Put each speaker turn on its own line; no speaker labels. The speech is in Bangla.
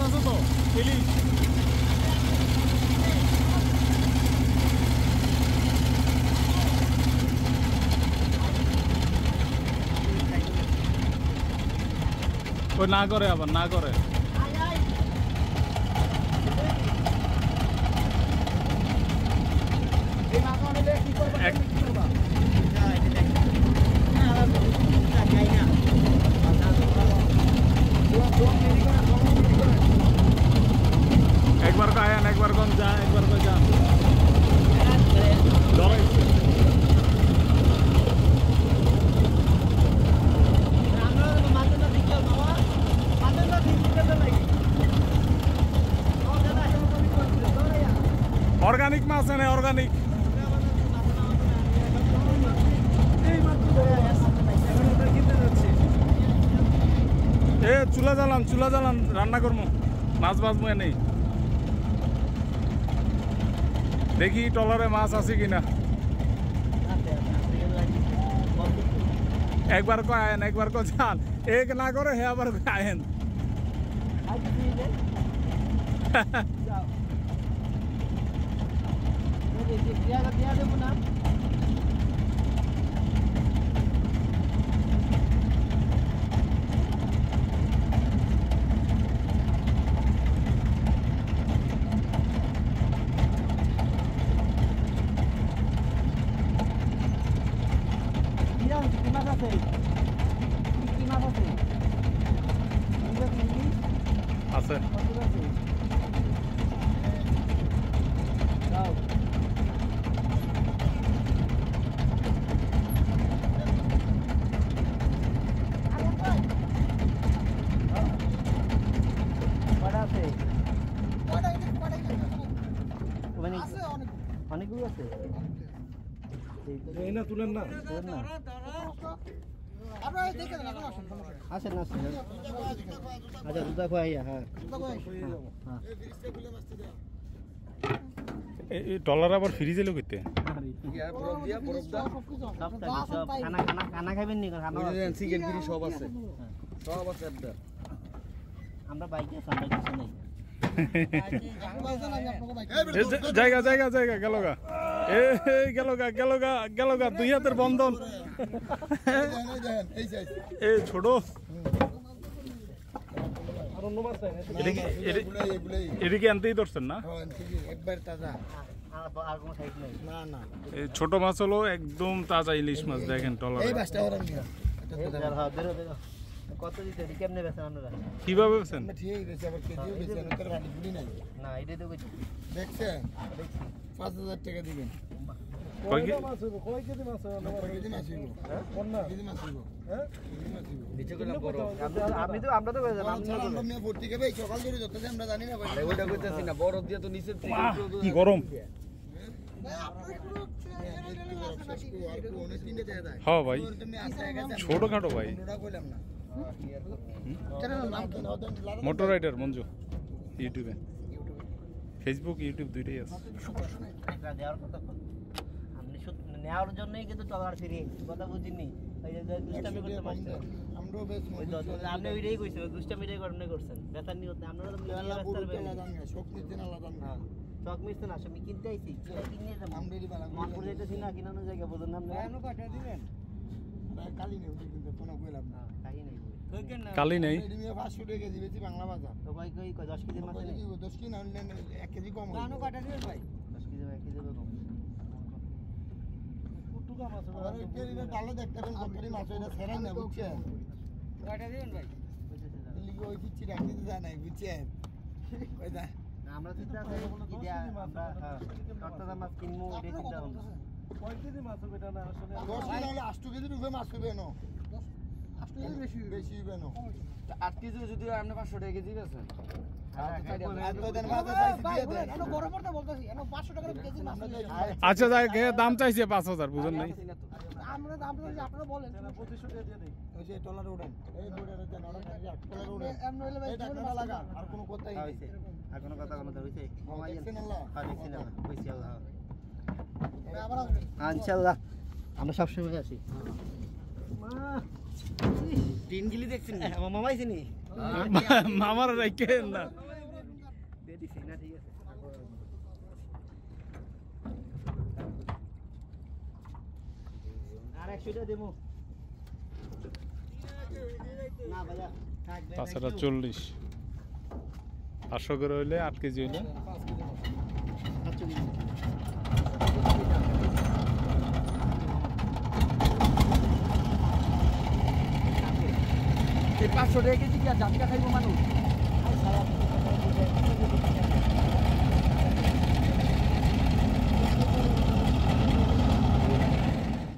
আছে তো ইলিশ ওই না করে আবার না করে একবার কায়ান একবার কম যা একবার কম যা অর্গানিক মাছ না অর্গানিক এ চুলা জ্বালান রান্না করবো মাছ ভাজবো নেই দেখি টলারে মাছ আছে কিনা একবার কো আয়েন একবার কো যান এক না করে হে আবার আয়েন আছে
অনেকগুলো আছে
এই না তুলেন না
আসেন আসেন আচ্ছা দুধা খাইয়া হ্যাঁ
টলার আবার ফ্রিজে লো করতে
খানা খাইবেন নি
চিকেন ফ্রি সব আছে
আমরা বাইকে সামনে কিছু নেই
জায়গা জায়গা জায়গা গেলগা গেলগা দুই হাতের বন্ধন এ ছোট এদিকে আনতেই ধরছেন না ছোট মাছ হলো একদম তাজা ইলিশ মাছ দেখেন টলার
কত দিতে কেমনে বেচেন আপনারা
কিভাবে বেচেন
ঠিক আছে আবার কেজিও বেচেন তোর রাডি গুলি নাই
না এটা তো কইছি
দেখছেন 5000 টাকা দিবেন
কয় কেজি
মাছ হইব কয় কেজি মাছ হইব কেজি মাছ হইব হ্যাঁ কোন না কেজি মাছ হইব হ্যাঁ কেজি মাছ হইব নিচে কইলা বড়
আমরা তো কইলাম
আমরা নিয়ে ভর্তি কে ভাই সকাল ধরে যত আমরা জানি না ভাই ওইটা কইতাছি না বড় দিয়ে তো নিচে
কি গরম হ্যাঁ ভাই ছোটখাটো ভাই মোটর রাইডার মঞ্জু ইউটিউবে ফেসবুক ইউটিউব দুইটাই আছে
আপনি নেওয়ার জন্যই কিন্তু টলার ফিরি কথা বুঝিনি আপনি ওইটাই কইছেন দুষ্টামিটাই করছেন বেতার নিয়ে চক মিশতে না আমি কিনতে আইছি কিনে যাবো মনপুর যাইতেছি না কিনানো জায়গা বলুন না
কালি নেই
বাংলা বাজার
তো ভাই কই 10 কেজি মাছ নেই
10 কেজি না 1 কেজি কম
কানো কাটা দিবেন ভাই 10 কেজি 1 কেজি কম
কুটুকা মাছ আর এটা ডালে দেখতে পারেন কতটি মাছ এটা ফেরাই না বুঝছেন
কাটা দিবেন ভাই
লিগো ওই পিচ্ছি রাখতে যায় না বুঝছেন ওই দা
আমরা চিন্তা আছে কি আমরা টটকা মাছ কিনবো এটা চিন্তা করব
কয় কেজি মাছ হবে এটা না আসলে 10 কেজি হলে 8 কেজি রূপে মাছ হবে না 8 কেজি বেশি হবে না 8 কেজি যদি আপনি 500 টাকা কেজি বেচেন
আচ্ছা যাই দাম চাইছে 5000 বুঝুন নাই
আমরা দাম চাইছি আপনারা বলেন 2500 টাকা দিয়ে দেই ওই যে টলার উড়েন এই ডলারে দেন টলার উড়েন এমন হইলে ভাই টাকা লাগা আর কোনো কথাই হইছে
আর কোনো কথা কোনো হইছে
দেখছেন আল্লাহ
দেখছেন না কইছি আল্লাহ আবার আসবেন ইনশাআল্লাহ আমরা সব সময় আসি মা তিন গিলি দেখছেন মামাইছিনি
মামার রাখেন না
100 টাকা দেবো না ভাইয়া থাক ভাই
তাছাড়া 40 500 করে হইলে 8 কেজি হইলে
500 টাকা কেজি কি আর জাটকা খাইবো মানুষ?